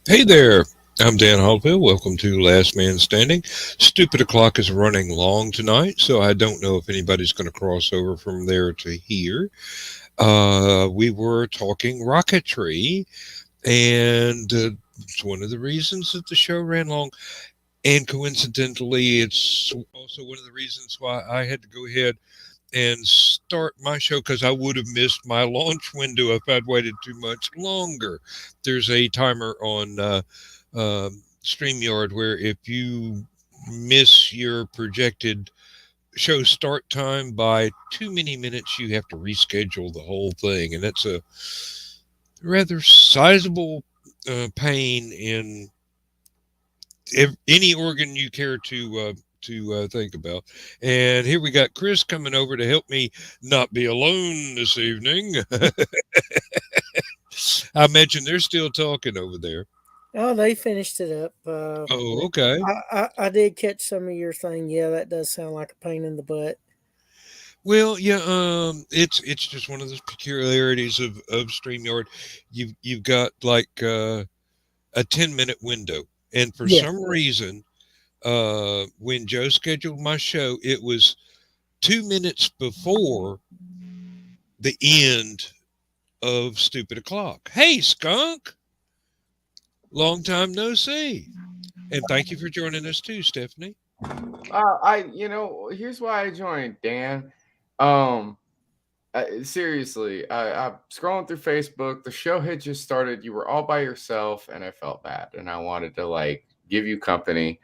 Hey there, I'm Dan Hollifield. Welcome to Last Man Standing. Stupid O'Clock is running long tonight, so I don't know if anybody's going to cross over from there to here. We were talking rocketry, and it's one of the reasons that the show ran long. And coincidentally, it's also one of the reasons why I had to go ahead and start my show because I would have missed my launch window if I'd waited too much longer. There's a timer on StreamYard where if you miss your projected show start time by too many minutes, you have to reschedule the whole thing. And that's a rather sizable pain in any organ you care to think about. And here we got Chris coming over to help me not be alone this evening. I imagine they're still talking over there. Oh, they finished it up. Oh, okay. I did catch some of your thing. Yeah, that does sound like a pain in the butt. Well, yeah, it's just one of those peculiarities of StreamYard. You've got like a 10-minute window, and for Yeah. some reason, when Joe scheduled my show, it was 2 minutes before the end of Stupid O'Clock. Hey, Skunk! Long time no see. And thank you for joining us too, Stephanie. Here's why I joined, Dan. Um, Seriously, I'm scrolling through Facebook. The show had just started. You were all by yourself, and I felt bad, and I wanted to like give you company.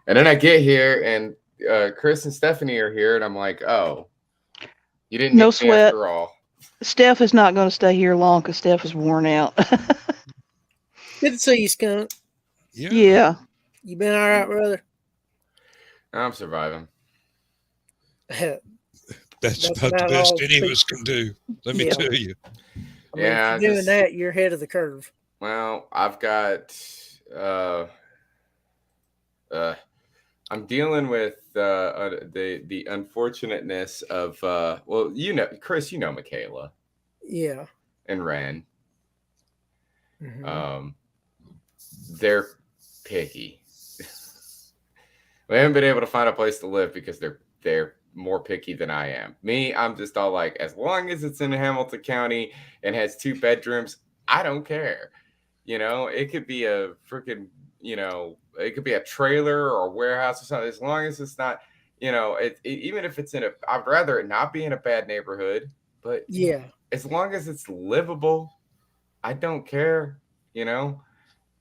And then I get here, and Chris and Stephanie are here, and I'm like, oh, you didn't No hit me sweat. after all. Steph is not going to stay here long because Steph is worn out. Good to see you, Skunk. Yeah. You been all right, brother? I'm surviving. That's That's about the about best all any of people- us can do. Let me Yeah. tell you. I mean, Yeah, if you're doing just- that, you're ahead of the curve. Well, I've got I'm dealing with the unfortunateness of well, Chris, Michaela Yeah. and Ren. Mhm. They're picky. We haven't been able to find a place to live because they're more picky than I am. Me, I'm just all like, as long as it's in Hamilton County and has 2 bedrooms, I don't care. It could be a freaking, it could be a trailer or a warehouse or something. As long as it's not, even if it's I'd rather it not be in a bad neighborhood, but Yeah. as long as it's livable, I don't care,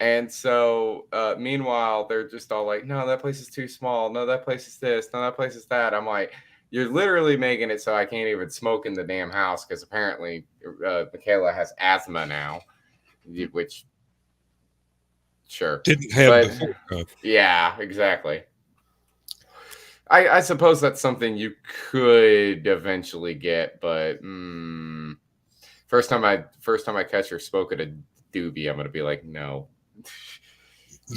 And so, meanwhile, they're just all like, no, that place is too small. No, that place is this. No, that place is that. I'm like, you're literally making it so I can't even smoke in the damn house because apparently Michaela has asthma now, which, sure. Didn't have But, before. yeah, exactly. I suppose that's something you could eventually get, but first time I catch her smoke at a doobie, I'm gonna be like, no.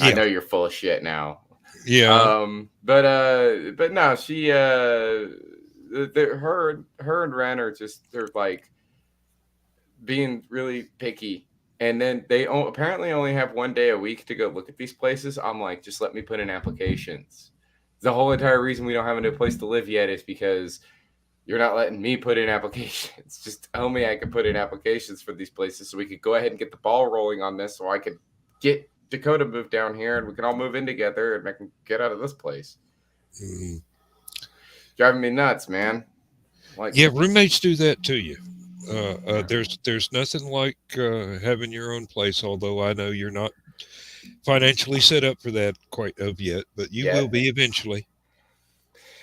I know you're full of shit now. Yeah. But no, she her and Ren are they're like being really picky. And then they apparently only have 1 day a week to go look at these places. I'm like, just let me put in applications. The whole entire reason we don't have a new place to live yet is because you're not letting me put in applications. Just tell me I can put in applications for these places so we could go ahead and get the ball rolling on this so I could get Dakota moved down here and we can all move in together and I can get out of this place. Driving me nuts, man. Like, yeah, roommates do that to you. There's nothing like having your own place, although I know you're not financially set up for that quite yet, but you will be eventually.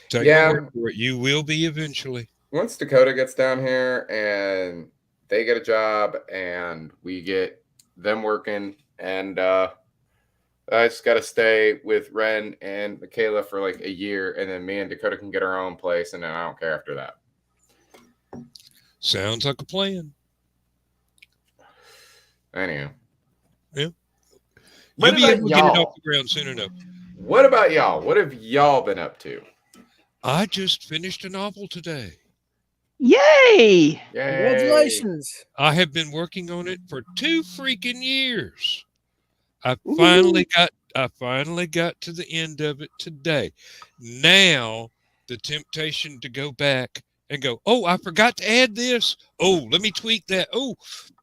Take my word for it, you will be eventually. Once Dakota gets down here and they get a job and we get them working, and I just got to stay with Ren and Michaela for like a year, and then me and Dakota can get our own place, and then I don't care after that. Sounds like a plan. Anyhow. Yeah. You'll be able to get it off the ground soon enough. What about y'all? What have y'all been up to? I just finished a novel today. Yay! Congratulations. I have been working on it for 2 freaking years. I finally got to the end of it today. Now the temptation to go back and go, oh, I forgot to add this. Oh, let me tweak that. Oh,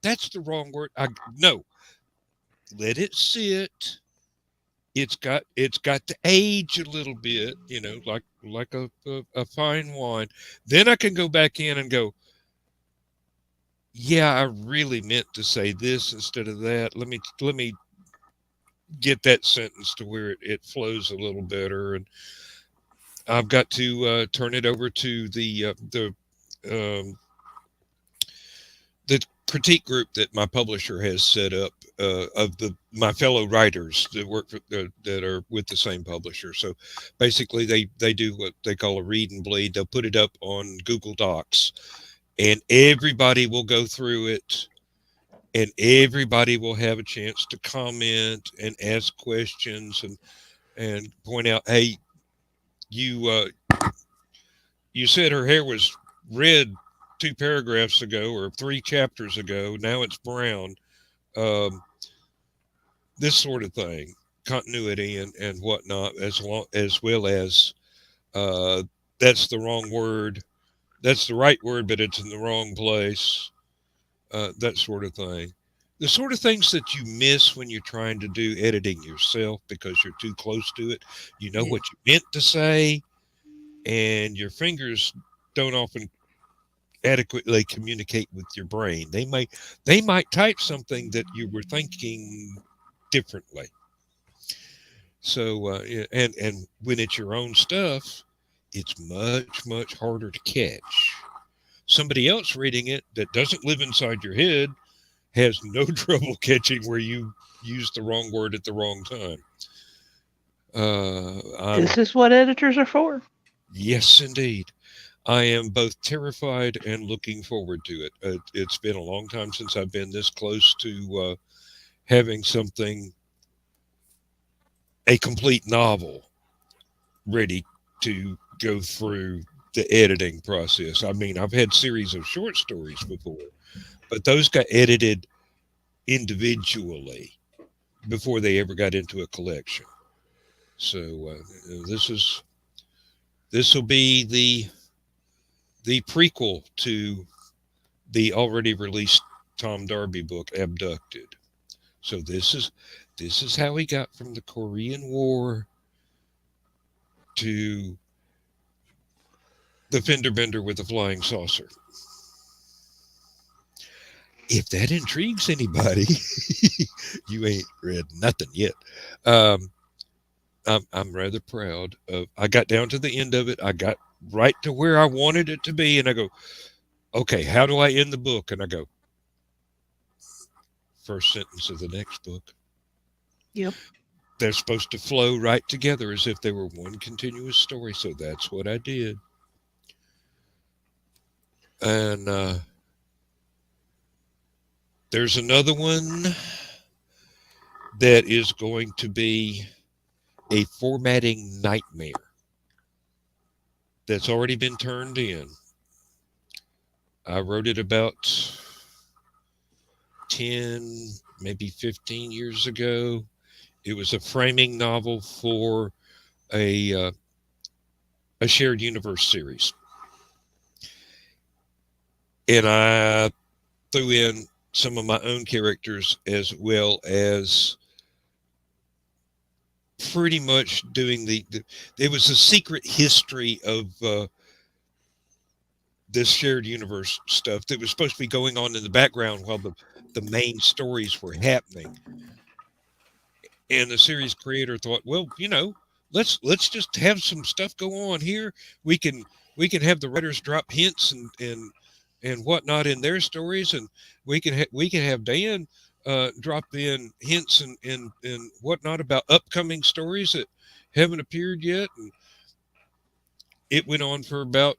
that's the wrong word. No, let it sit. It's got to age a little bit, like a fine wine. Then I can go back in and go, yeah, I really meant to say this instead of that. Let me get that sentence to where it flows a little better. And I've got to turn it over to um, the critique group that my publisher has set up of my fellow writers that work for that are with the same publisher. So basically, they do what they call a read and bleed. They'll put it up on Google Docs, and everybody will go through it. And everybody will have a chance to comment and ask questions and point out, hey, you said her hair was red 2 paragraphs ago or 3 chapters ago. Now it's brown. Um, this sort of thing, continuity and whatnot, as well as uh, that's the wrong word. That's the right word, but it's in the wrong place. That sort of thing. The sort of things that you miss when you're trying to do editing yourself because you're too close to it. You know Yeah. what you meant to say, and your fingers don't often adequately communicate with your brain. They might type something that you were thinking differently. So yeah, and when it's your own stuff, it's much harder to catch. Somebody else reading it that doesn't live inside your head has no trouble catching where you used the wrong word at the wrong time. This is what editors are for. Yes, indeed. I am both terrified and looking forward to it. It's been a long time since I've been this close to having a complete novel ready to go through the editing process. I mean, I've had series of short stories before, but those got edited individually before they ever got into a collection. So this will be the prequel to the already released Tom Darby book, Abducted. So this is how he got from the Korean War to the fender bender with the flying saucer. If that intrigues anybody, you ain't read nothing yet. Um, I'm rather proud of. I got down to the end of it. I got right to where I wanted it to be, and I go, okay, how do I end the book? And I go, first sentence of the next book. Yep. They're supposed to flow right together as if they were one continuous story. So that's what I did. And there's another one that is going to be a formatting nightmare that's already been turned in. I wrote it about 10, maybe 15 years ago. It was a framing novel for a shared universe series. And I threw in some of my own characters as well as pretty much doing there was a secret history of this shared universe stuff that was supposed to be going on in the background while the main stories were happening. And the series creator thought, well, let's just have some stuff go on here. We can have the writers drop hints and whatnot in their stories, and we can have Dan drop in hints and whatnot about upcoming stories that haven't appeared yet. And it went on for about,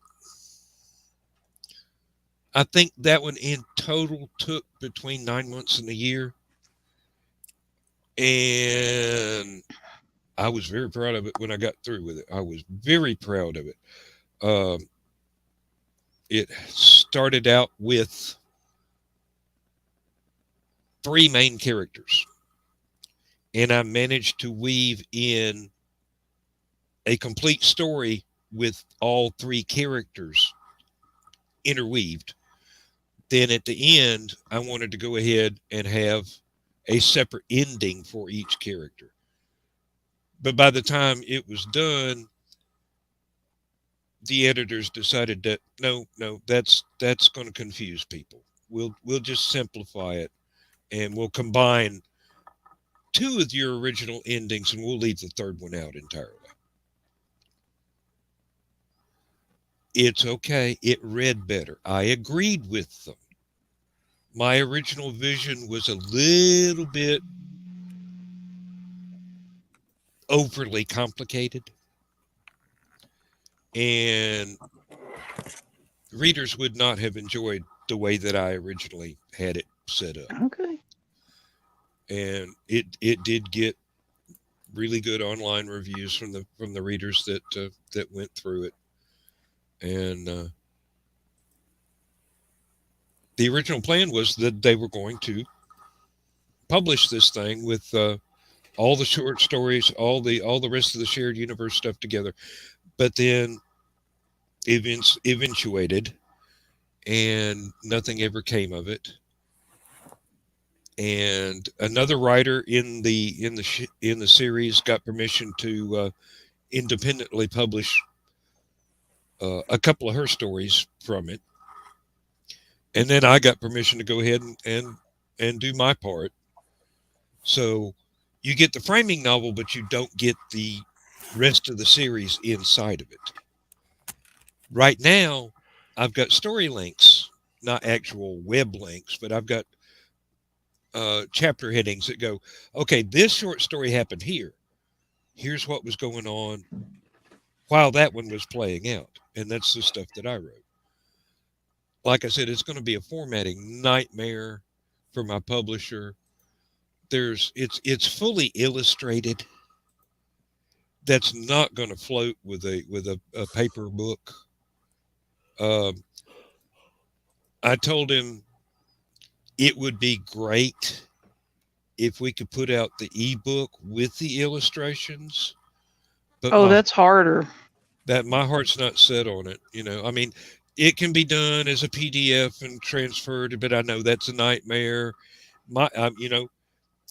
I think that one in total took between 9 months and a year. And I was very proud of it when I got through with it. I was very proud of it. Um, it started out with 3 main characters. and I managed to weave in a complete story with all three characters interweaved. Then at the end, I wanted to go ahead and have a separate ending for each character. But by the time it was done, the editors decided that no, that's going to confuse people. We'll just simplify it, and we'll combine two of your original endings, and we'll leave the third one out entirely. It's okay. It read better. I agreed with them. My original vision was a little bit overly complicated, and readers would not have enjoyed the way that I originally had it set up. Okay. And it did get really good online reviews from the readers that went through it. And the original plan was that they were going to publish this thing with all the short stories, all the rest of the shared universe stuff together. But then events eventuated, and nothing ever came of it. And another writer in the series got permission to independently publish a couple of her stories from it, and then I got permission to go ahead and do my part. So you get the framing novel, but you don't get the rest of the series inside of it. Right now, I've got story links, not actual web links, but I've got chapter headings that go, okay, this short story happened here. Here's what was going on while that one was playing out. And that's the stuff that I wrote. Like I said, it's going to be a formatting nightmare for my publisher. It's fully illustrated. That's not going to float with a paper book. I told him it would be great if we could put out the ebook with the illustrations. But That's harder. my heart's not set on it. I mean, it can be done as a PDF and transferred, but I know that's a nightmare.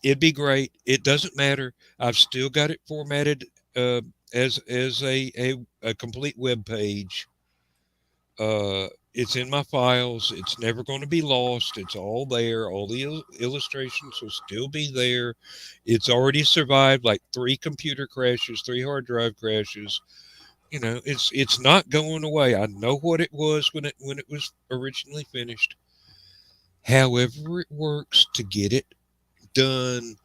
It'd be great. It doesn't matter. I've still got it formatted as a complete web page. It's in my files. It's never going to be lost. It's all there. All the illustrations will still be there. It's already survived like 3 computer crashes, 3 hard drive crashes. It's not going away. I know what it was when it was originally finished. However it works to get it done,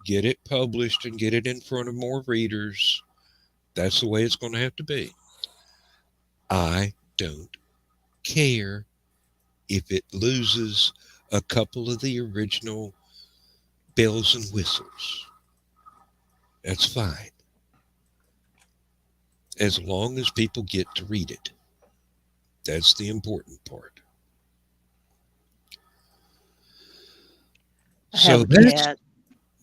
get it published, and get it in front of more readers, that's the way it's going to have to be. I don't care if it loses a couple of the original bells and whistles. That's fine. As long as people get to read it. That's the important part. So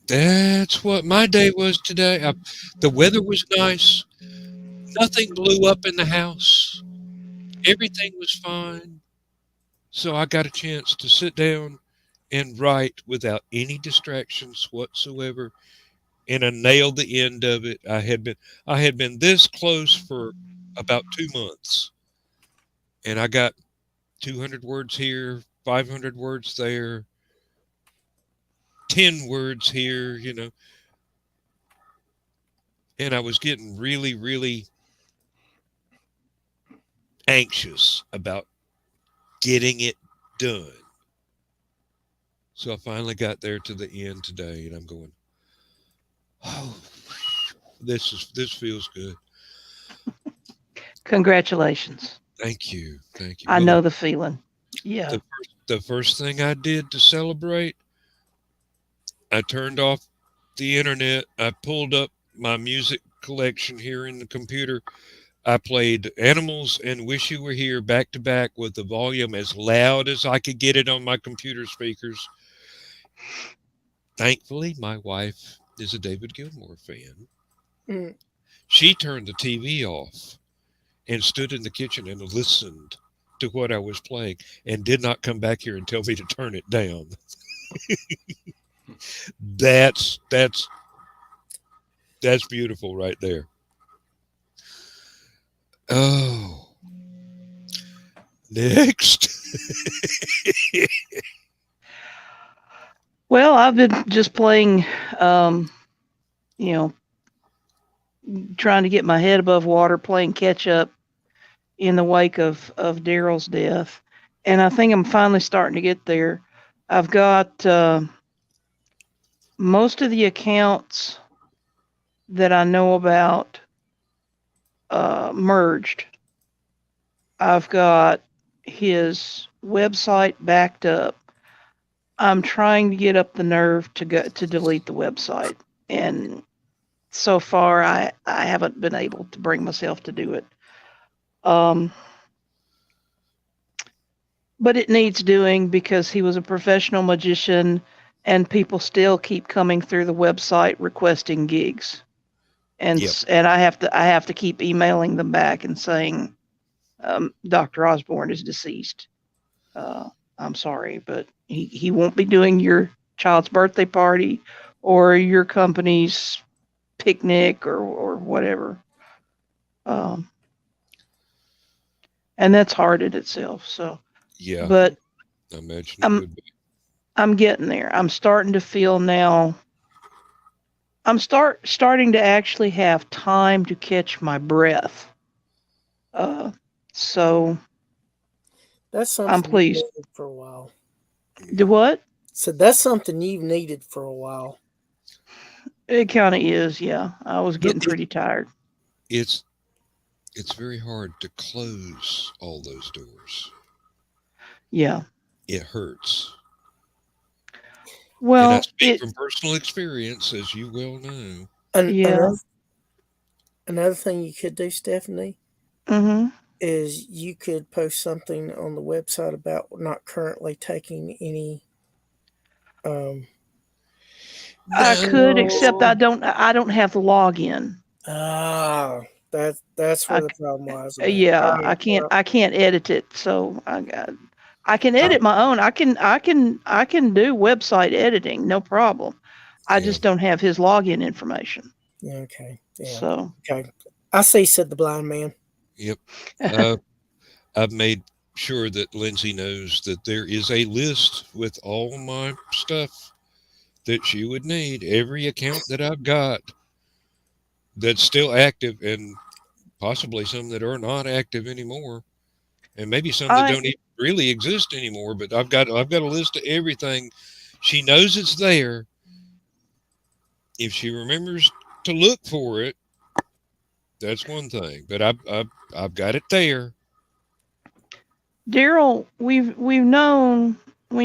that's what my day was today. The weather was nice. Nothing blew up in the house. Everything was fine. So I got a chance to sit down and write without any distractions whatsoever. And I nailed the end of it. I had been this close for about 2 months. And I got 200 words here, 500 words there, 10 words here, And I was getting really, really anxious about getting it done. So I finally got there to the end today, and I'm going, oh, this feels good. Congratulations. Thank you. I know the feeling. Yeah. The first thing I did to celebrate, I turned off the internet. I pulled up my music collection here in the computer. I played Animals and Wish You Were Here back to back with the volume as loud as I could get it on my computer speakers. Thankfully, my wife is a David Gilmour fan. Mm. She turned the TV off and stood in the kitchen and listened to what I was playing and did not come back here and tell me to turn it down. That's beautiful right there. Oh, next. Well, I've been just playing, you know, trying to get my head above water, playing catch up in the wake of Daryl's death, and I think I'm finally starting to get there. I've got most of the accounts that I know about merged. I've got his website backed up. I'm trying to get up the nerve to go to delete the website, and so far I haven't been able to bring myself to do it. Um, but it needs doing because he was a professional magician, and people still keep coming through the website requesting gigs, and Yep. and I have to keep emailing them back and saying Dr. Osborne is deceased. I'm sorry, but he won't be doing your child's birthday party or your company's picnic or whatever. Um, and that's hard in itself. So, Yeah, but I imagine it I'm would be. I'm getting there. I'm starting to feel now. I'm starting to actually have time to catch my breath. Uh, so That's I'm something you've pleased. needed for a while. Do what? So that's something you've needed for a while. It kind of is. Yeah, I was Well, getting pretty tired. it's it's very hard to close all those doors. Yeah. It hurts. And I Well, speak from personal experience, as you well know. And yeah. another thing you could do, Stephanie, Mhm. is you could post something on the website about not currently taking any. Um, I could, No. except I don't have the login. ah, that's I where the problem lies in that. All yeah, right, well, I can't edit it. So I can I, edit my own. I can do website editing, no problem. I Yeah. just don't have his login information. yeah, okay, yeah, So okay. I see, said the blind man. Yep. Uh, I've made sure that Lindsay knows that there is a list with all my stuff that she would need. Every account that I've got that's still active, and possibly some that are not active anymore, and maybe some that I don't even really exist anymore. But I've got a list of everything. She knows it's there. If she remembers to look for it, that's one thing. But I've got it there. Daryl, we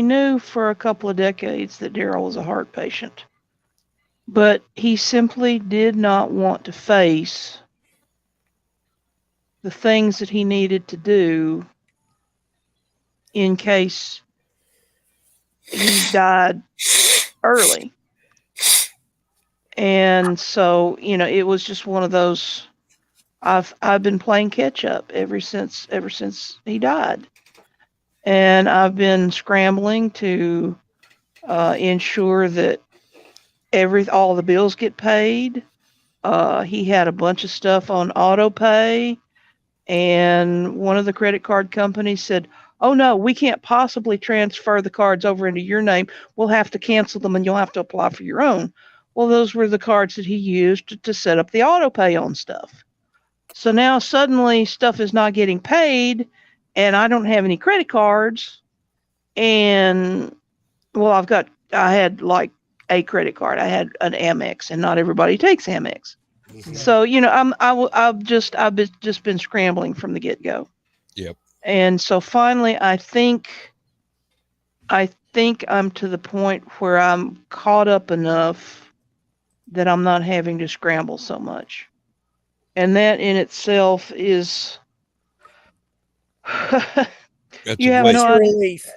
knew for a couple of decades that Daryl was a heart patient, but he simply did not want to face the things that he needed to do in case he died early. And so, it was just one of those. I've been playing catch up ever since he died, and I've been scrambling to ensure that all the bills get paid. He had a bunch of stuff on auto pay, and one of the credit card companies said, "Oh no, we can't possibly transfer the cards over into your name. We'll have to cancel them, and you'll have to apply for your own." Well, those were the cards that he used to set up the auto pay on stuff. So now suddenly stuff is not getting paid, and I don't have any credit cards. And well, I had like a credit card. I had an Amex, and not everybody takes Amex. Mhm. So I've just been scrambling from the get go. Yep. And so finally, I think I'm to the point where I'm caught up enough that I'm not having to scramble so much. And that in itself is That's you a have That's weight. no a idea. relief.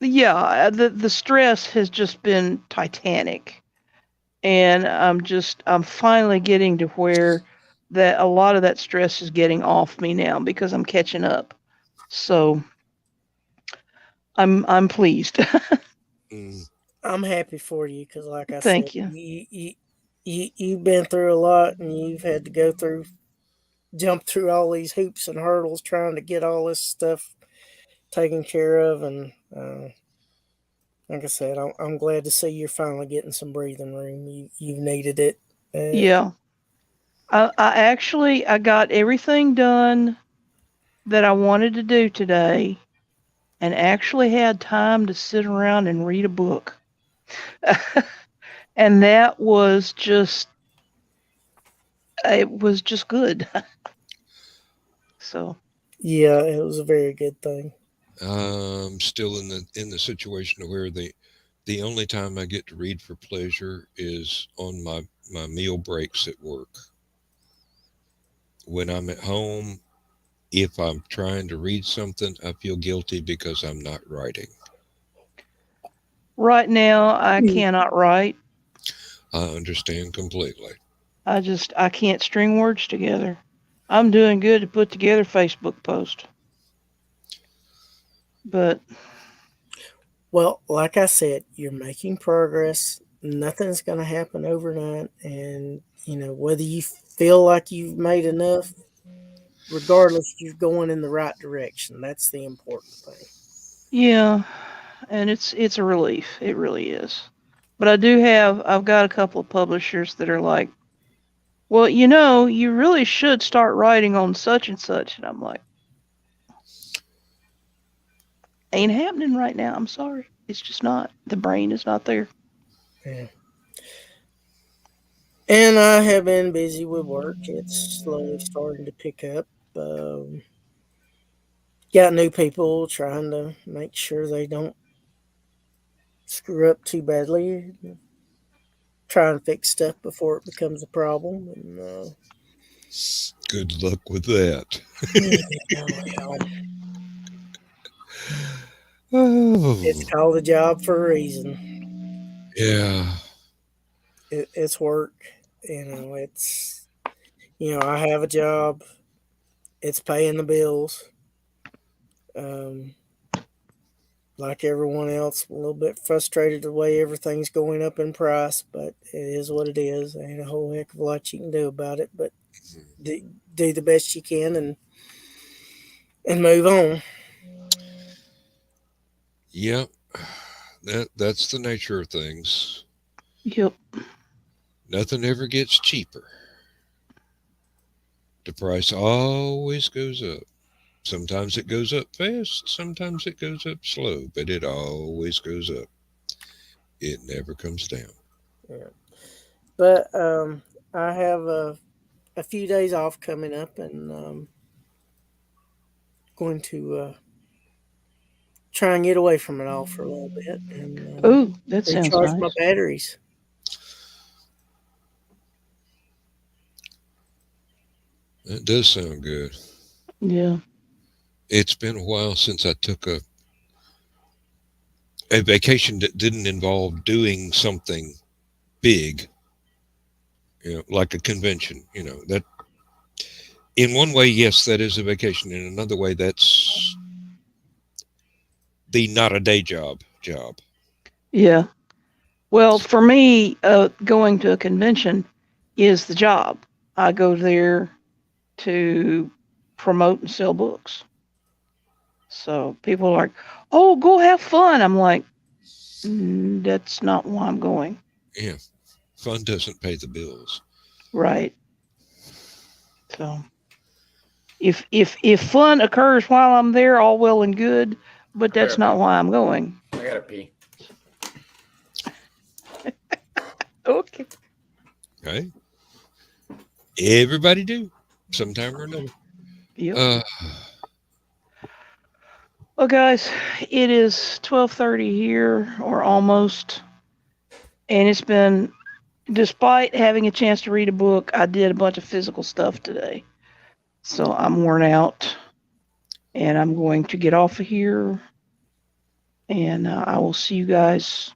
Yeah, the stress has just been titanic. and I'm finally getting to where that a lot of that stress is getting off me now because I'm catching up. So I'm pleased. Mm, I'm happy for you because, like I said, Thank you. you've been through a lot, and you've had to jump through all these hoops and hurdles trying to get all this stuff taken care of. And like I said, I'm glad to see you're finally getting some breathing room. You've needed it. Uh, Yeah. I got everything done that I wanted to do today and actually had time to sit around and read a book. And that was just it was just good. So, yeah, it was a very good thing. I'm still in the situation where the only time I get to read for pleasure is on my meal breaks at work. When I'm at home, if I'm trying to read something, I feel guilty because I'm not writing. right now I Mm. cannot write. I understand completely. I can't string words together. I'm doing good to put together Facebook post. But Well, like I said, you're making progress. Nothing's going to happen overnight. And, whether you feel like you've made enough, regardless, you're going in the right direction. That's the important thing. yeah, and it's a relief. It really is. But I've got a couple of publishers that are like, "Well, you really should start writing on such and such." And I'm like, "Ain't happening right now. I'm sorry. It's just not. The brain is not there." Yeah. And I have been busy with work. It's slowly starting to pick up. Um, got new people trying to make sure they don't screw up too badly. Try and fix stuff before it becomes a problem. And Good luck with that. yeah, well, it's Oh, called a job for a reason. yeah. It's work. I have a job. It's paying the bills. Um, like everyone else, a little bit frustrated the way everything's going up in price, but it is what it is. There ain't a whole heck of a lot you can do about it, but do, do the best you can and move on. Yep. That's the nature of things. Yep. Nothing ever gets cheaper. The price always goes up. Sometimes it goes up fast, sometimes it goes up slow, but it always goes up. It never comes down. Yeah. But I have a few days off coming up, and going to try and get away from it all for a little bit and Oh, that sounds recharge my nice. batteries. That does sound good. Yeah. It's been a while since I took a vacation that didn't involve doing something big, like a convention. That in one way, yes, that is a vacation. In another way, that's the not a day job. Yeah. Well, for me, going to a convention is the job. I go there to promote and sell books. So people are like, "Oh, go have fun." I'm like, That's not why I'm going." Yeah, fun doesn't pay the bills. Right. So if fun occurs while I'm there, all well and good, but I that's gotta not pee. why I'm going. I gotta pee. Okay. Right? Everybody do, sometime or another. Yep. Uh, Well, guys, it is 12:30 here, or almost, and it's been. Despite having a chance to read a book, I did a bunch of physical stuff today, so I'm worn out, and I'm going to get off of here, and I will see you guys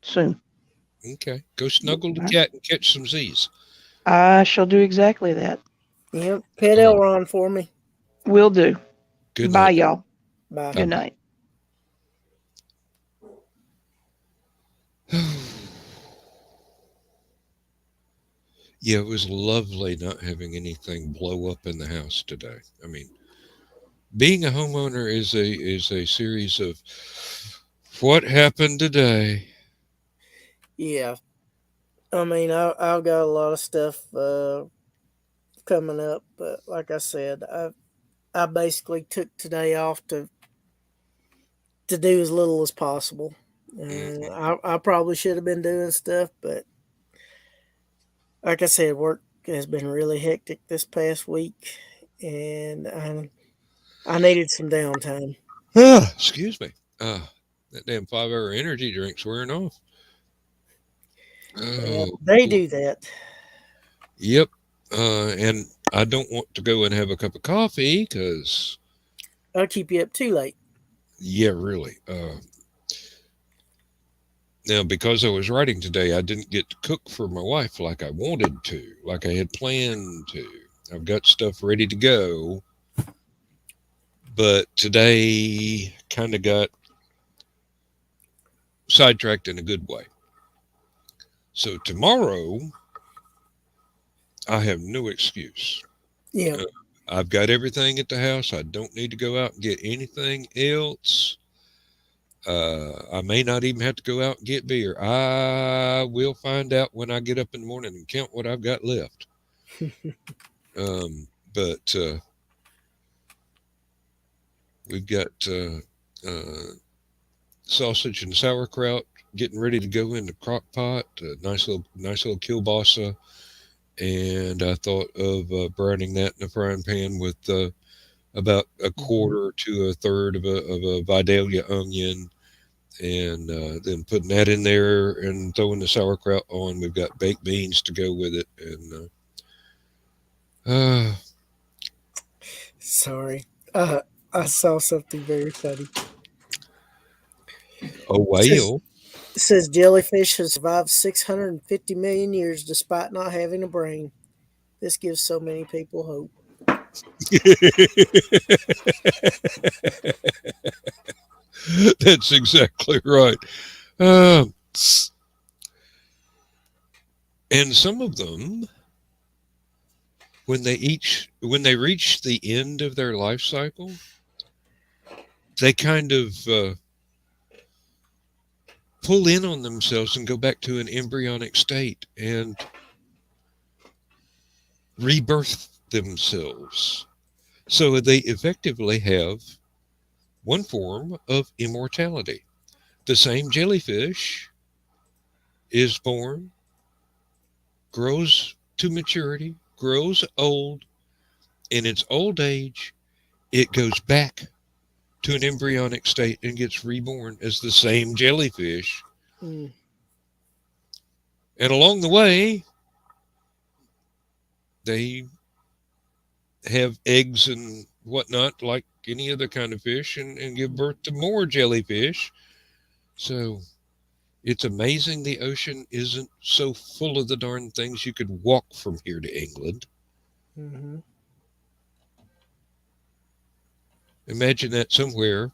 soon. Okay. Go snuggle the cat and catch some Z's. I shall do exactly that. Yep. Pet All right. Elron for me. Will do. Good Bye, night. y'all. Bye. Good night. Yeah, it was lovely not having anything blow up in the house today. I mean, being a homeowner is a series of what happened today. Yeah. I mean, I've got a lot of stuff coming up, but like I said, I basically took today off to do as little as possible. Mm. I probably should have been doing stuff, but like I said, work has been really hectic this past week, and I needed some downtime. Ah, excuse me. That damn 5 hour energy drink's wearing off. Yeah, Oh, they boy. do that. Yep. And I don't want to go and have a cup of coffee because, I'll keep you up too late. yeah, really. Now, because I was writing today, I didn't get to cook for my wife like I wanted to, like I had planned to. I've got stuff ready to go, but today kind of got sidetracked in a good way. So tomorrow, I have no excuse. Yeah. Uh, I've got everything at the house. I don't need to go out and get anything else. I may not even have to go out and get beer. I will find out when I get up in the morning and count what I've got left. But we've got uh, sausage and sauerkraut getting ready to go in the crock pot. Nice little kielbasa, and I thought of browning that in a frying pan with about a Mhm. quarter to a third of a Vidalia onion, and then putting that in there and throwing the sauerkraut on. We've got baked beans to go with it, and Sorry. Uh, I saw something very funny. a It says, whale. it says jellyfish has survived 650 million years despite not having a brain. This gives so many people hope. That's exactly right. Um, and some of them, when they reach the end of their life cycle, they kind of pull in on themselves and go back to an embryonic state and rebirth themselves. So they effectively have one form of immortality. The same jellyfish is born, grows to maturity, grows old. In its old age, it goes back to an embryonic state and gets reborn as the same jellyfish. Mm, And along the way, they have eggs and whatnot, like any other kind of fish, and give birth to more jellyfish. So it's amazing the ocean isn't so full of the darn things you could walk from here to England. hmm Imagine that somewhere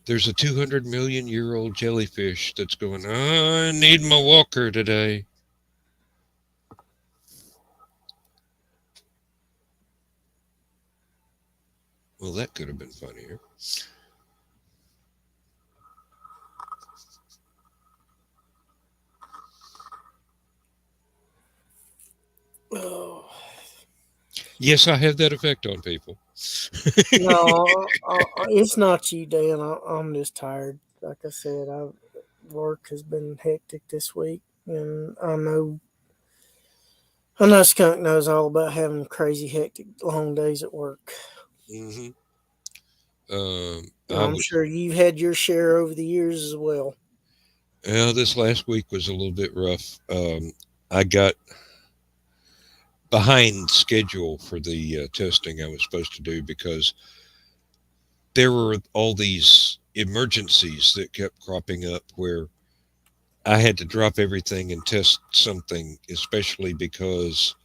there's a 200 million year old jellyfish that's going, I need my walker today. Well, that could have been funnier. Oh. Yes, I have that effect on people. No, it's not you, Dan. I'm just tired. Like I said, work has been hectic this week, and I know Skunk knows all about having crazy, hectic, long days at work. hmm And I I'm was, sure you've had your share over the years as well. this last week was a little bit rough. I got behind schedule for the testing I was supposed to do because there were all these emergencies that kept cropping up where I had to drop everything and test something, especially because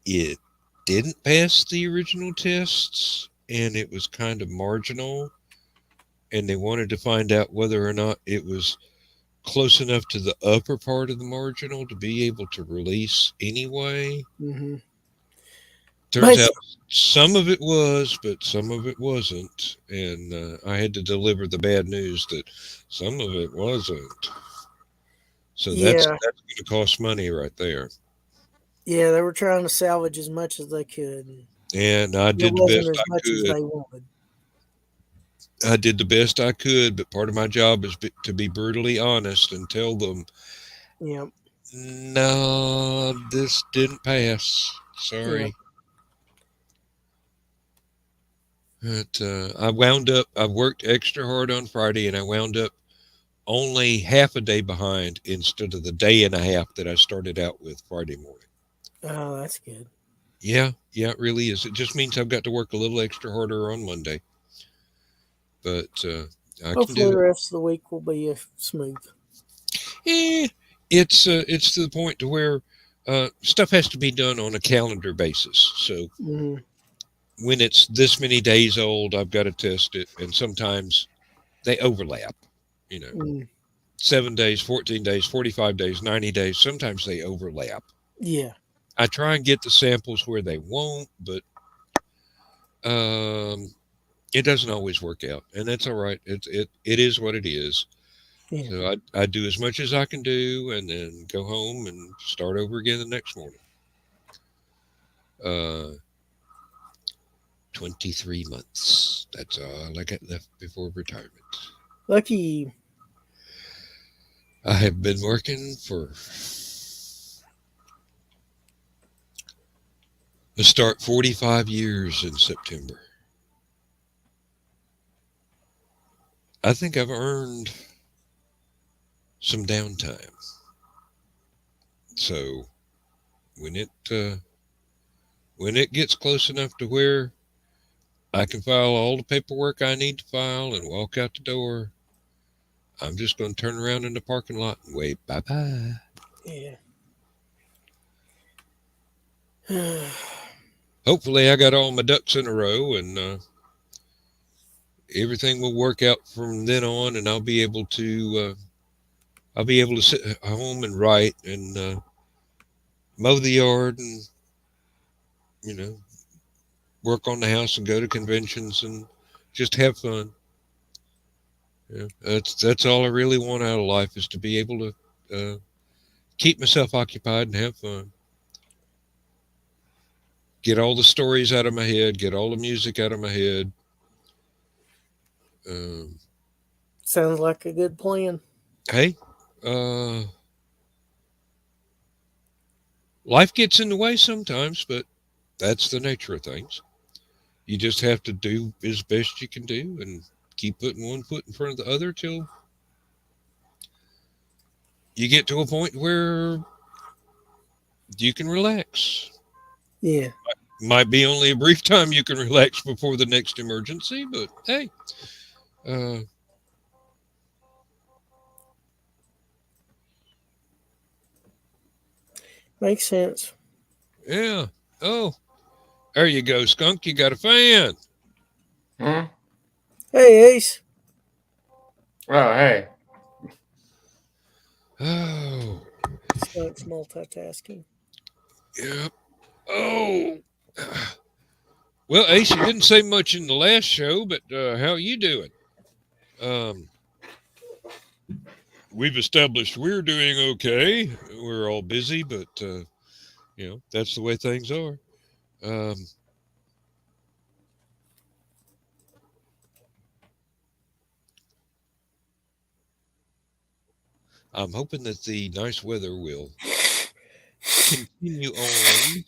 it didn't pass the original tests and it was kind of marginal. And they wanted to find out whether or not it was close enough to the upper part of the marginal to be able to release anyway. Mm-hmm. Turns out Basi- some of it was, but some of it wasn't. And I had to deliver the bad news that some of it wasn't. So yeah, that's going to cost money right there. yeah, they were trying to salvage as much as they could. And And I it did the wasn't best as I much as could. they wanted. I did the best I could, but part of my job is to be brutally honest and tell them, Yep, no, this didn't pass. yep. Sorry. But I wound up, I worked extra hard on Friday and I wound up only half a day behind instead of the day and a half that I started out with Friday morning. Oh, that's good. Yeah, yeah, it really is. It just means I've got to work a little extra harder on Monday, but I can Hopefully, do the it. rest of the week will be smooth. Eh, it's to the point to where stuff has to be done on a calendar basis. So Mm-hmm. when it's this many days old, I've got to test it, and sometimes they overlap. You know, Mm. 7 days, 14 days, 45 days, 90 days. Sometimes they overlap. Yeah, I try and get the samples where they won't, but um, it doesn't always work out, and that's all right. It is what it is. yeah. So I do as much as I can do, and then go home and start over again the next morning. Uh, 23 months. That's all I got left before retirement. Lucky. I have been working for a start 45 years in September. I think I've earned some downtime. So when it uh, when it gets close enough to where I can file all the paperwork I need to file and walk out the door, I'm just going to turn around in the parking lot and wave bye bye. Yeah. Hopefully, I got all my ducks in a row and everything will work out from then on, and I'll be able to sit at home and write and mow the yard and you know work on the house and go to conventions and just have fun. Yeah, that's all I really want out of life is to be able to keep myself occupied and have fun. Get all the stories out of my head. Get all the music out of my head. Um, Sounds like a good plan. hey, life gets in the way sometimes, but that's the nature of things. You just have to do as best you can do and keep putting one foot in front of the other till you get to a point where you can relax. Yeah. Might be only a brief time you can relax before the next emergency, but hey, uh, Makes sense. yeah. Oh, there you go, Skunk. You got a fan. Hmm? Hey, Ace. Oh, hey. Oh, Skunk's multitasking. yeah. Oh, well, Ace, you didn't say much in the last show, but how are you doing? Um, we've established we're doing okay. We're all busy, but that's the way things are. Um, I'm hoping that the nice weather will continue on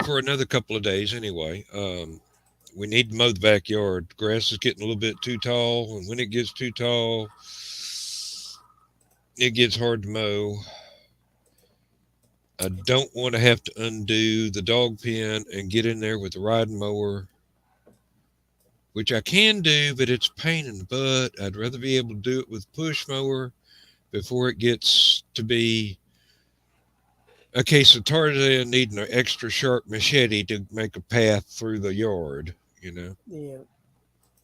for another couple of days anyway. We need to mow the backyard. Grass is getting a little bit too tall, and when it gets too tall, it gets hard to mow. I don't want to have to undo the dog pen and get in there with the riding mower which I can do, but it's a pain in the butt. I'd rather be able to do it with push mower before it gets to be a case of Tarzan needing an extra sharp machete to make a path through the yard, you know. Yeah.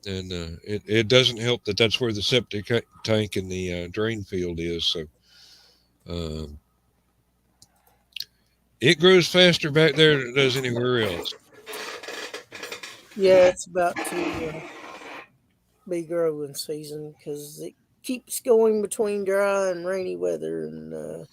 And it doesn't help that that's where the septic tank and the drain field is. So um, it grows faster back there than it does anywhere else. Yeah, it's about to be growing season because it keeps going between dry and rainy weather, and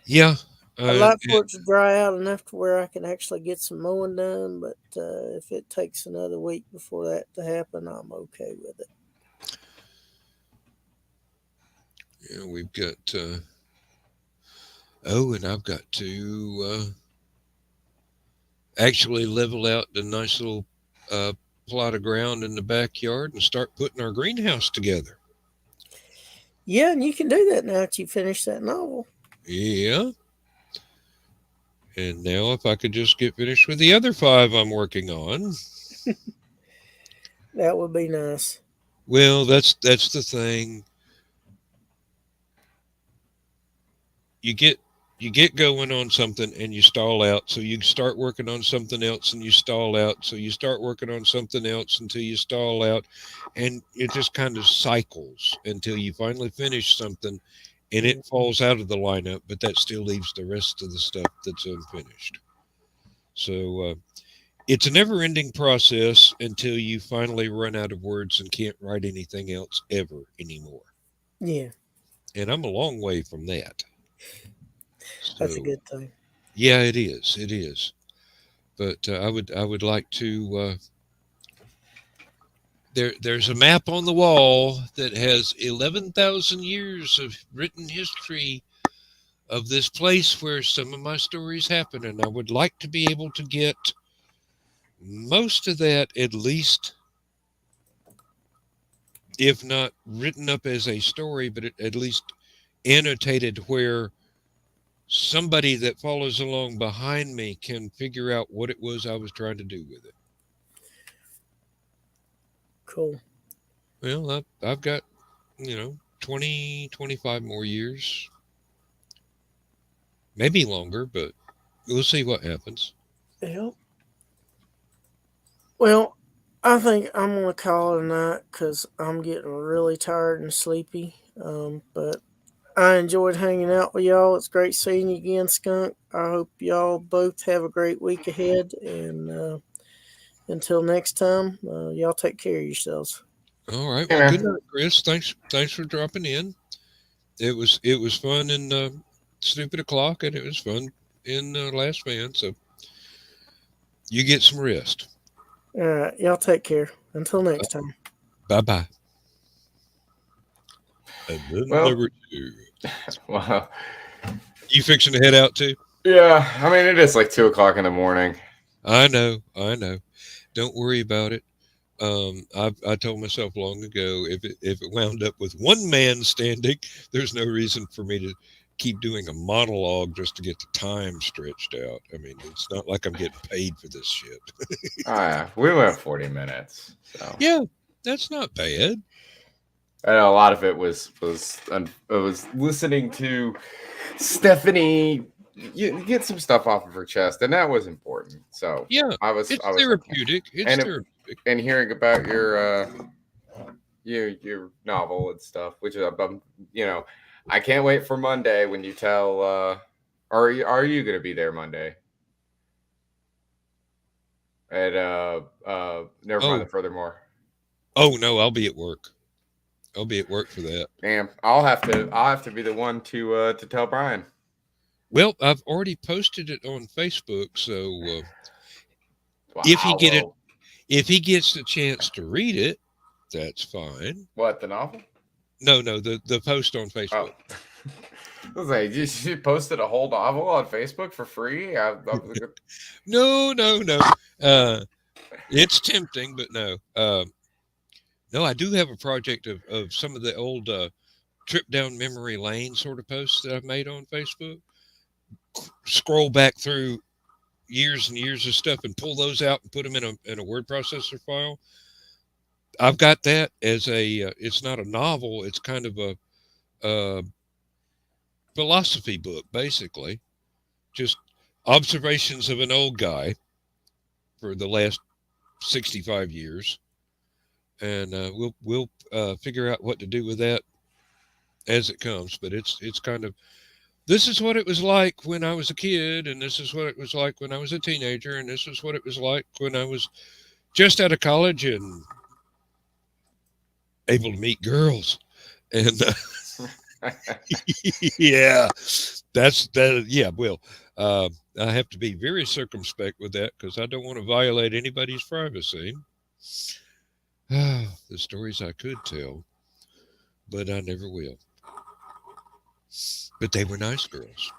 Yeah. I'd like for it to dry out enough to where I can actually get some mowing done. But if it takes another week before that to happen, I'm okay with it. Yeah, we've got. Oh, and I've got to actually level out the nice little uh, plot of ground in the backyard and start putting our greenhouse together. Yeah, and you can do that now that you finish that novel. Yeah. And now, if I could just get finished with the other 5 I'm working on. That would be nice. Well, that's the thing. You get going on something and you stall out, so you start working on something else and you stall out, so you start working on something else until you stall out, and it just kind of cycles until you finally finish something and it falls out of the lineup, but that still leaves the rest of the stuff that's unfinished. So it's a never-ending process until you finally run out of words and can't write anything else ever anymore. Yeah, And I'm a long way from that. that's a So good thing. yeah, it is. It is. But I would like to. There's a map on the wall that has 11,000 years of written history of this place where some of my stories happen, and I would like to be able to get most of that, at least, if not written up as a story, but at least annotated where somebody that follows along behind me can figure out what it was I was trying to do with it. Cool. Well, I've got, 20, 25 more years, maybe longer, but we'll see what happens. Yep. Well, I think I'm gonna call it a night because I'm getting really tired and sleepy. But I enjoyed hanging out with y'all. It's great seeing you again, Skunk. I hope y'all both have a great week ahead. And until next time, y'all take care of yourselves. All right. Hey, Well, good man. night, Chris. Thanks for dropping in. It was fun in Stupid O'Clock, and it was fun in Last Man. So you get some rest. All right, y'all take care. Until next time. Bye bye. And then there Well, were 2. well, You fixing to head out too? yeah. I mean, it is like 2 o'clock in the morning. I know. I know. Don't worry about it. I told myself long ago, if it wound up with one man standing, there's no reason for me to keep doing a monologue just to get the time stretched out. I mean, it's not like I'm getting paid for this shit. Oh, yeah, we went 40 minutes. So Yeah, that's not bad. I know a lot of it was listening to Stephanie get some stuff off of her chest, and that was important. So Yeah, I was it's like, therapeutic. It's and therapeutic. and hearing about your novel and stuff, which is I can't wait for Monday when you tell. Are you going to be there Monday? And never mind Oh, the furthermore. oh no, I'll be at work. I'll be at work for that. Damn, I'll have to be the one to tell Brian. Well, I've already posted it on Facebook, so Wow, if he gets the chance to read it, that's fine. what, the novel? No, the post on Facebook. Oh. I was like, you posted a whole novel on Facebook for free? No. It's tempting, but no. No, I do have a project of some of the old trip down memory lane sort of posts that I've made on Facebook. Scroll back through years and years of stuff and pull those out and put them in a word processor file. I've got that as a. It's not a novel. It's kind of a philosophy book, basically. Just observations of an old guy for the last 65 years, and we'll figure out what to do with that as it comes. But it's kind of, this is what it was like when I was a kid, and this is what it was like when I was a teenager, and this is what it was like when I was just out of college and able to meet girls. And yeah, that's that. Yeah, well, I have to be very circumspect with that because I don't want to violate anybody's privacy. The stories I could tell, but I never will. But they were nice girls.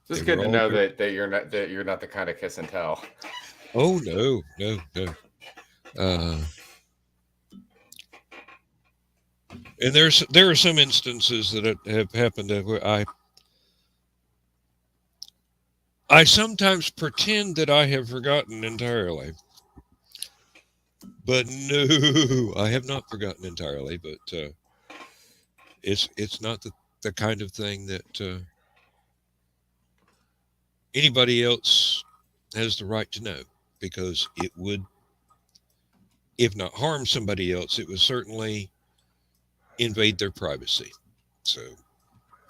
They Just good were to all know very. that you're not the kind of kiss and tell. Oh no, no, no. Uh, and there are some instances that have happened where I sometimes pretend that I have forgotten entirely, but no, I have not forgotten entirely. But it's not the kind of thing that anybody else has the right to know, because it would, if not harm somebody else, it would certainly invade their privacy. So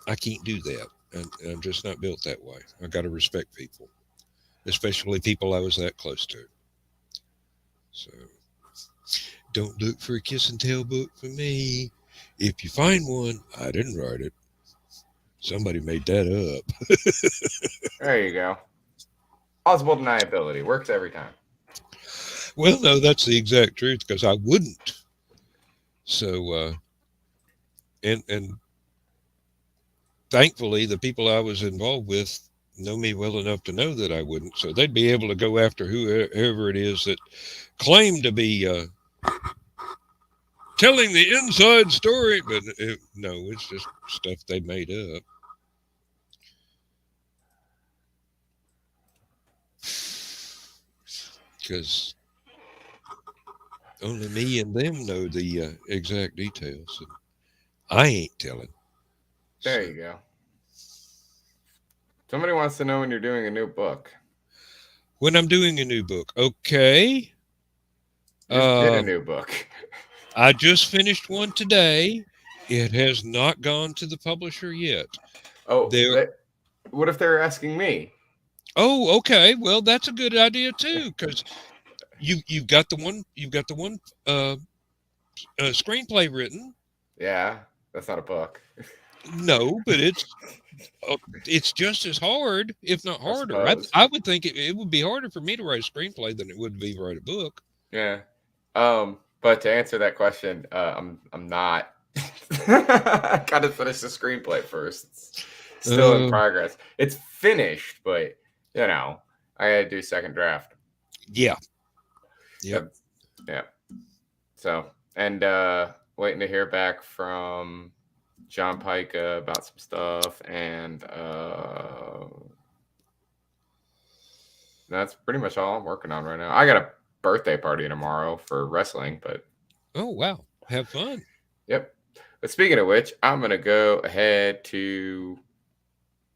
I can't do that. And I'm just not built that way. I got to respect people, especially people I was that close to. So don't look for a kiss and tell book for me. If you find one, I didn't write it. Somebody made that up. There you go. Plausible deniability works every time. Well, no, that's the exact truth because I wouldn't. So, and thankfully, the people I was involved with know me well enough to know that I wouldn't. So they'd be able to go after whoever it is that claimed to be telling the inside story, but no, it's just stuff they made up. Because only me and them know the exact details. And I ain't telling. There So you go. Somebody wants to know when you're doing a new book. when I'm doing a new book, okay. You just did a Um, new book. I just finished one today. It has not gone to the publisher yet. Oh, There. what if they're asking me? Oh, okay. Well, that's a good idea too, because you've got the one uh, screenplay written. Yeah, that's not a book. No, but it's just as hard, if not I harder. suppose. I would think it would be harder for me to write a screenplay than it would be to write a book. Yeah. But to answer that question, I'm not. I gotta finish the screenplay first. It's still in Uh, progress. It's finished, but you know, I gotta do second draft. yeah, yep. Yep. Yeah. So and waiting to hear back from John Pike about some stuff, and that's pretty much all I'm working on right now. I got a birthday party tomorrow for wrestling, but Oh wow, have fun. yep. But speaking of which, I'm gonna go ahead to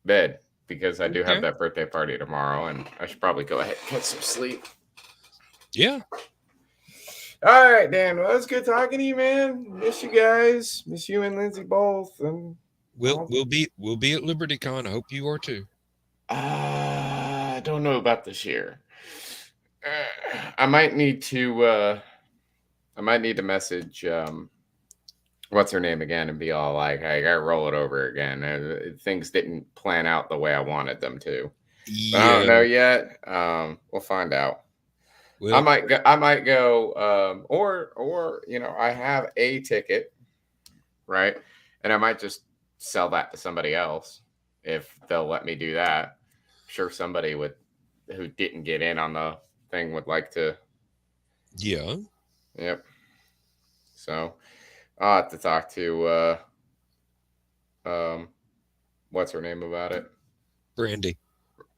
bed because I do have Okay. that birthday party tomorrow, and I should probably go ahead and get some sleep. Yeah. All right, Dan. Well, it's good talking to you, man. Miss you guys. Miss you and Lindsay both. And We'll be at LibertyCon. I hope you are too. I don't know about this year. I might need to. I might need to message. What's her name again and be all like, "Hey, I gotta roll it over again." Things didn't plan out the way I wanted them to. But I don't Yeah. know yet. We'll find out. I Well, might go. I might go. Or you know, I have a ticket, right? And I might just sell that to somebody else if they'll let me do that. I'm sure somebody would who didn't get in on the thing would like to. yeah. Yep. So I'll have to talk to um what's her name about it. Brandy.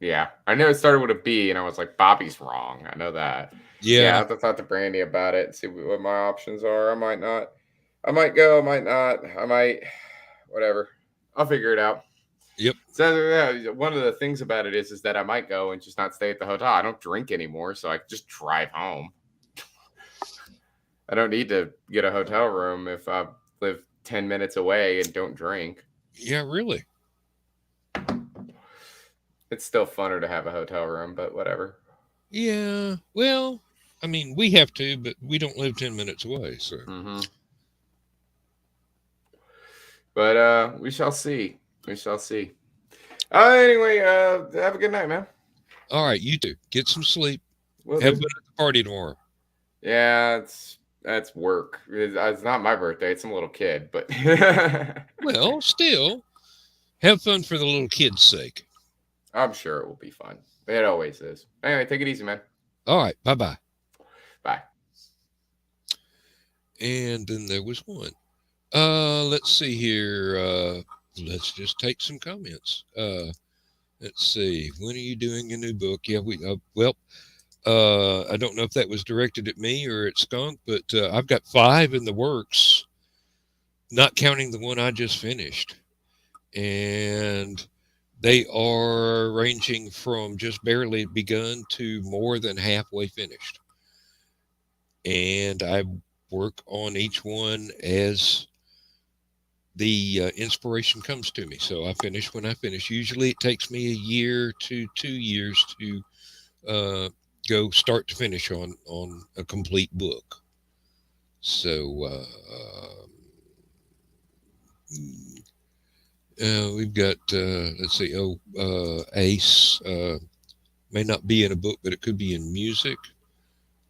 Yeah, I know it started with a B, and I was like, Bobby's wrong. I know that. Yeah, I Yeah, have to talk to Brandy about it and see what my options are. I might not. I might go. I might not. I might. Whatever. I'll figure it out. yep. So yeah, one of the things about it is that I might go and just not stay at the hotel. I don't drink anymore, so I can just drive home. I don't need to get a hotel room if I live 10 minutes away and don't drink. Yeah, really. It's still funner to have a hotel room, but whatever. Yeah. Well, I mean, we have to, but we don't live 10 minutes away. So, Mm-hmm. But we shall see. We shall see. Anyway, have a good night, man. all right, you two get some sleep. Will Have do. fun at the party tomorrow. Yeah, that's work. It's not my birthday. It's some little kid, but Well, still, have fun for the little kid's sake. I'm sure it will be fun. It always is. Anyway, take it easy, man. All right, bye bye. Bye. And then there was one. Let's see here. Let's just take some comments. Let's see. When are you doing a new book? Yeah, I don't know if that was directed at me or at Skunk, but I've got 5 in the works, not counting the one I just finished. And they are ranging from just barely begun to more than halfway finished. And I work on each one as the inspiration comes to me. So I finish when I finish. Usually it takes me a year to 2 years to uh, go start to finish on a complete book. So we've got let's see. Ace may not be in a book, but it could be in music.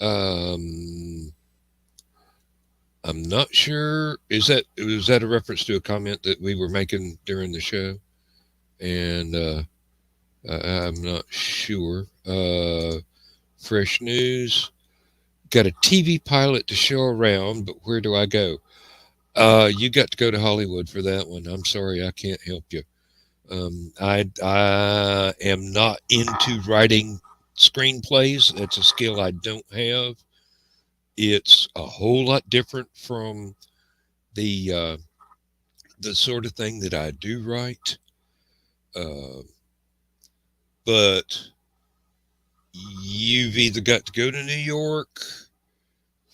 Um, I'm not sure. Was that a reference to a comment that we were making during the show? And I'm not sure. Fresh news. Got a TV pilot to show around, but where do I go? You got to go to Hollywood for that one. I'm sorry, I can't help you. I am not into writing screenplays. It's a skill I don't have. It's a whole lot different from the sort of thing that I do write. Uh, but you've either got to go to New York,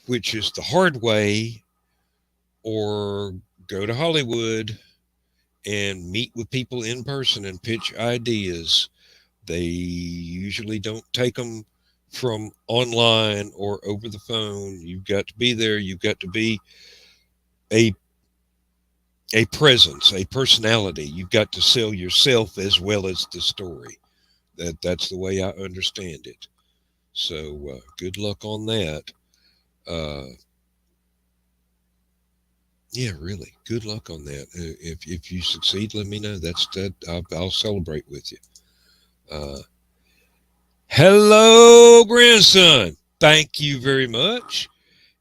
which is the hard way, or go to Hollywood and meet with people in person and pitch ideas. They usually don't take them from online or over the phone. You've got to be there. You've got to be a a presence, a personality. You've got to sell yourself as well as the story. That's the way I understand it. So good luck on that. Uh, yeah, really, good luck on that. If you succeed, let me know. That's that. I'll celebrate with you. Uh, hello, grandson. Thank you very much.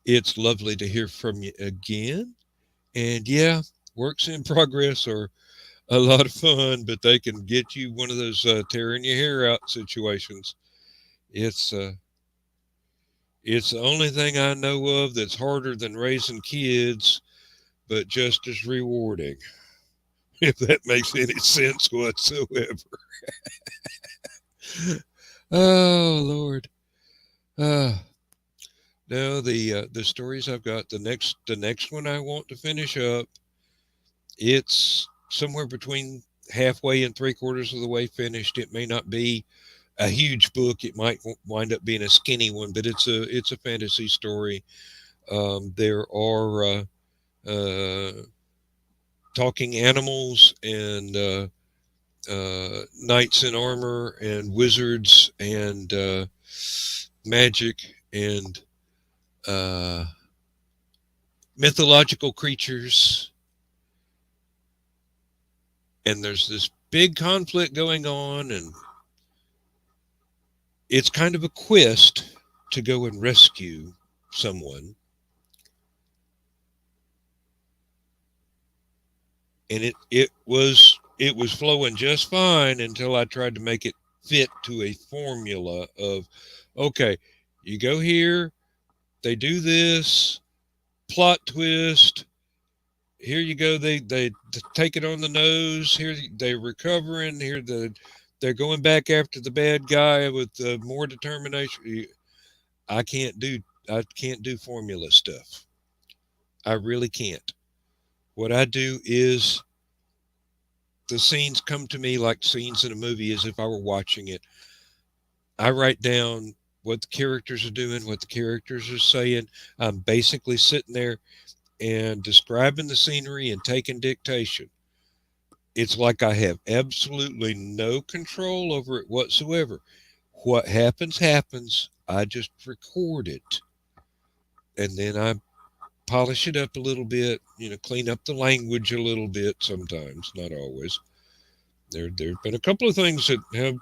It's lovely to hear from you again. And yeah, works in progress are a lot of fun, but they can get you one of those tearing your hair out situations. It's uh, it's the only thing I know of that's harder than raising kids, but just as rewarding. If that makes any sense whatsoever. Oh Lord. Uh, no, the stories I've got, the next one I want to finish up, it's somewhere between halfway and 3/4 of the way finished. It may not be a huge book. It might wind up being a skinny one, but it's a fantasy story. There are uh, talking animals and knights in armor and wizards and magic and uh, mythological creatures. And there's this big conflict going on, and it's kind of a quest to go and rescue someone. And it was flowing just fine until I tried to make it fit to a formula of, okay, you go here, they do this, plot twist. Here you go. They take it on the nose. Here they're recovering. Here they're going back after the bad guy with more determination. I can't do I can't do formula stuff. I really can't. What I do is the scenes come to me like scenes in a movie as if I were watching it. I write down what the characters are doing, what the characters are saying. I'm basically sitting there and describing the scenery and taking dictation. It's like I have absolutely no control over it whatsoever. What happens, happens. I just record it. And then I polish it up a little bit, clean up the language a little bit sometimes, not always. There's been a couple of things that have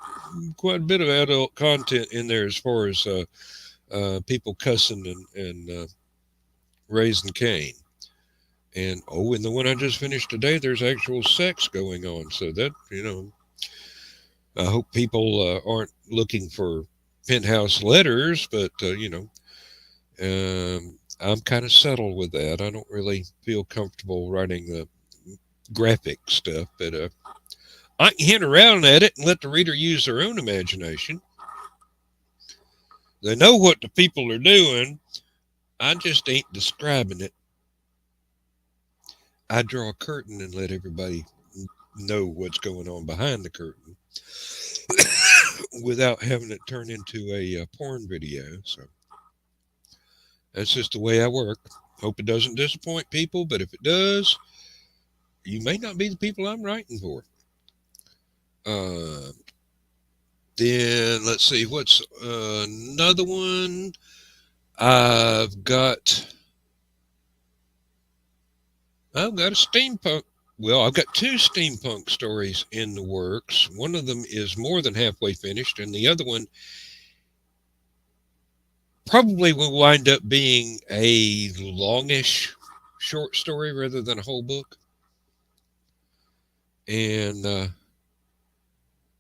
quite a bit of adult content in there as far as people cussing and raising Cain. And in the one I just finished today, there's actual sex going on. So that, I hope people aren't looking for penthouse letters, but, I'm kind of settled with that. I don't really feel comfortable writing the graphic stuff, but I can hint around at it and let the reader use their own imagination. They know what the people are doing. I just ain't describing it. I draw a curtain and let everybody know what's going on behind the curtain without having it turn into a porn video. So that's just the way I work. Hope it doesn't disappoint people, but if it does, you may not be the people I'm writing for. Then let's see, what's another one? I've got a steampunk. Well, I've got two steampunk stories in the works. One of them is more than halfway finished, and the other one probably will wind up being a longish short story rather than a whole book. And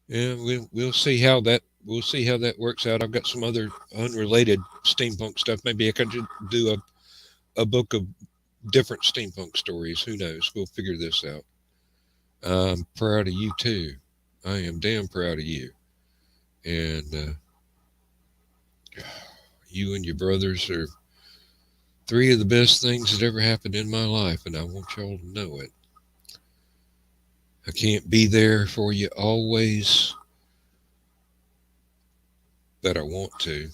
yeah, we'll see how that works out. I've got some other unrelated steampunk stuff. Maybe I could do a book of different steampunk stories. Who knows? We'll figure this out. I'm proud of you too. I am damn proud of you. And you and your brothers are three of the best things that ever happened in my life, and I want y'all to know it. I can't be there for you always, but I want to.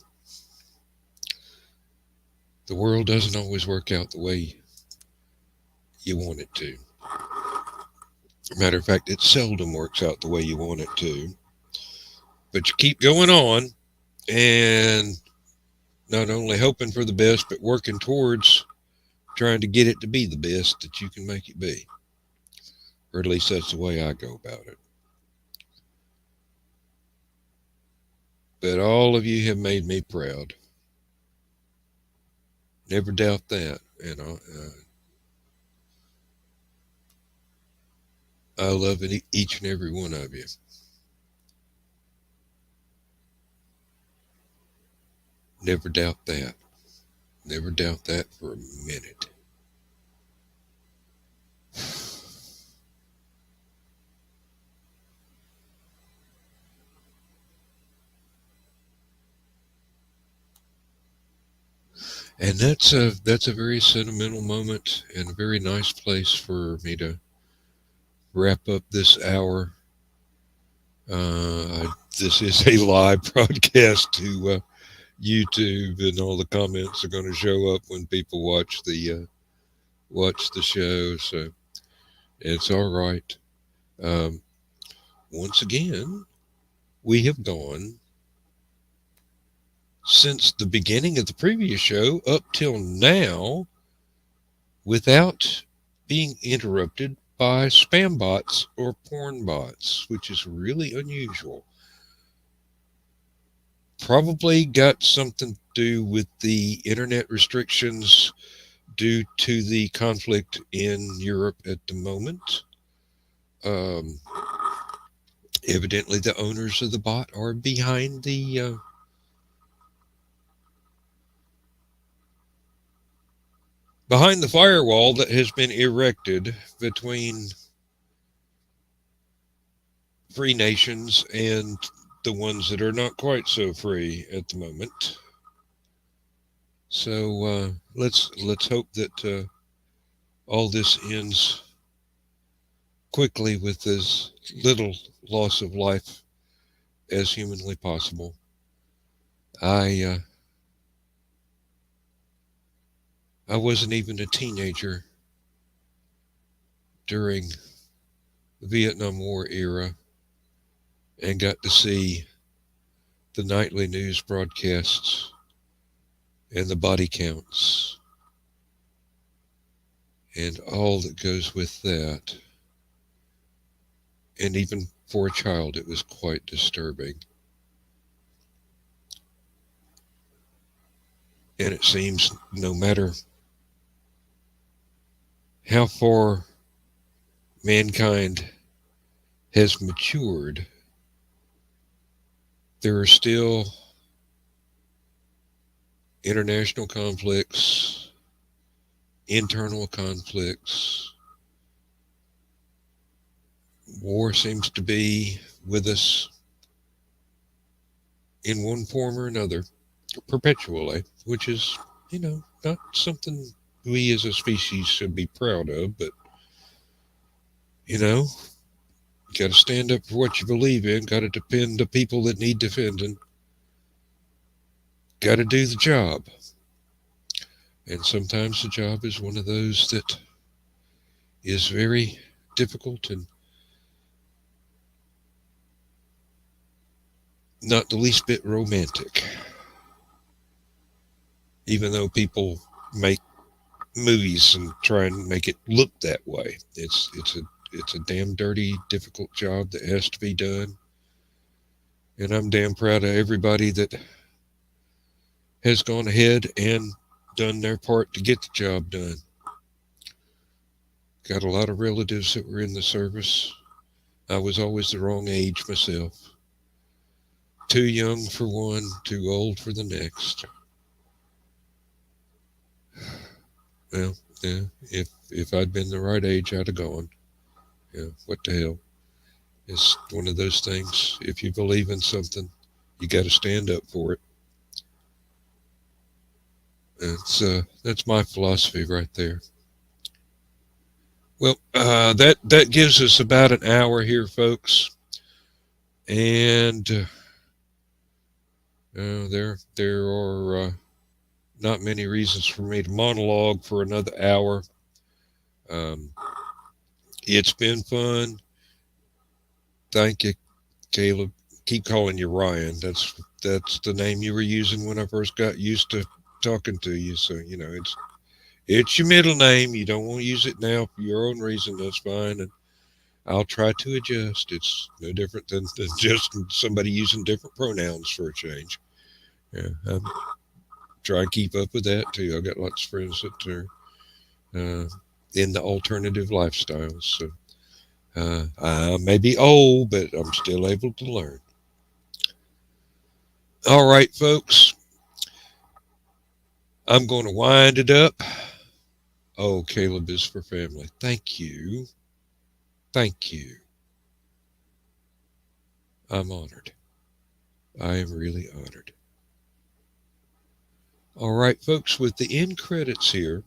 The world doesn't always work out the way you want it to. Matter of fact, it seldom works out the way you want it to. But you keep going on and not only hoping for the best, but working towards trying to get it to be the best that you can make it be. Or at least that's the way I go about it. But all of you have made me proud. Never doubt that. I love each and every one of you. Never doubt that. Never doubt that for a minute. And that's a very sentimental moment and a very nice place for me to wrap up this hour. This is a live broadcast to YouTube, and all the comments are going to show up when people watch the show. So it's all right. Once again, we have gone since the beginning of the previous show up till now without being interrupted by spam bots or porn bots, which is really unusual. Probably got something to do with the internet restrictions due to the conflict in Europe at the moment. Evidently, the owners of the bot are behind the firewall that has been erected between free nations and the ones that are not quite so free at the moment. So let's hope that all this ends quickly with as little loss of life as humanly possible. I wasn't even a teenager during the Vietnam War era and got to see the nightly news broadcasts and the body counts and all that goes with that. And even for a child, it was quite disturbing. And it seems no matter how far mankind has matured, there are still international conflicts, internal conflicts. War seems to be with us in one form or another perpetually, which is, not something we as a species should be proud of, but, you know, got to stand up for what you believe in, got to defend the people that need defending, got to do the job. And sometimes the job is one of those that is very difficult and not the least bit romantic. Even though people make movies and try and make it look that way, it's a damn dirty, difficult job that has to be done. And I'm damn proud of everybody that has gone ahead and done their part to get the job done. Got a lot of relatives that were in the service. I was always the wrong age myself. Too young for one, too old for the next. Well, yeah, if I'd been the right age, I'd have gone. Yeah, what the hell? It's one of those things. If you believe in something, you got to stand up for it. That's my philosophy right there. Well, that gives us about an hour here, folks, and there are not many reasons for me to monologue for another hour. Um, it's been fun. Thank you, Caleb. Keep calling you Ryan. That's the name you were using when I first got used to talking to you. So it's your middle name. You don't want to use it now for your own reason. That's fine, and I'll try to adjust. It's no different than just somebody using different pronouns for a change. Yeah, I'm trying to keep up with that too. I've got lots of friends that are in the alternative lifestyles. So I may be old, but I'm still able to learn. All right, folks. I'm going to wind it up. Oh, Caleb is for family. Thank you. Thank you. I'm honored. I am really honored. All right, folks, with the end credits here,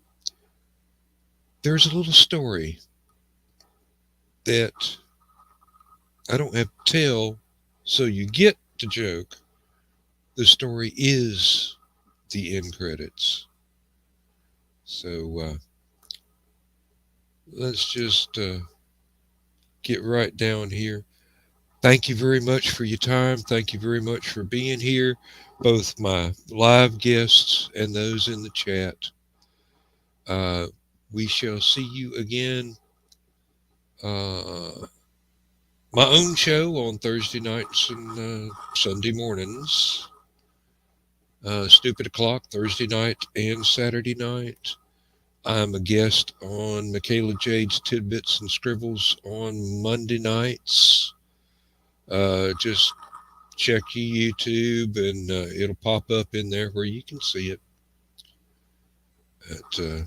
there's a little story that I don't have to tell, so you get the joke. The story is the end credits. So let's just get right down here. Thank you very much for your time. Thank you very much for being here, both my live guests and those in the chat. We shall see you again. My own show on Thursday nights and Sunday mornings. Stupid O'Clock, Thursday night and Saturday night. I'm a guest on Michaela Jade's Tidbits and Scribbles on Monday nights. Just check your YouTube and it'll pop up in there where you can see it. But,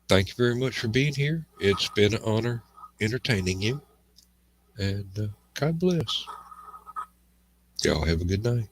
thank you very much for being here. It's been an honor entertaining you. And God bless. Y'all have a good night.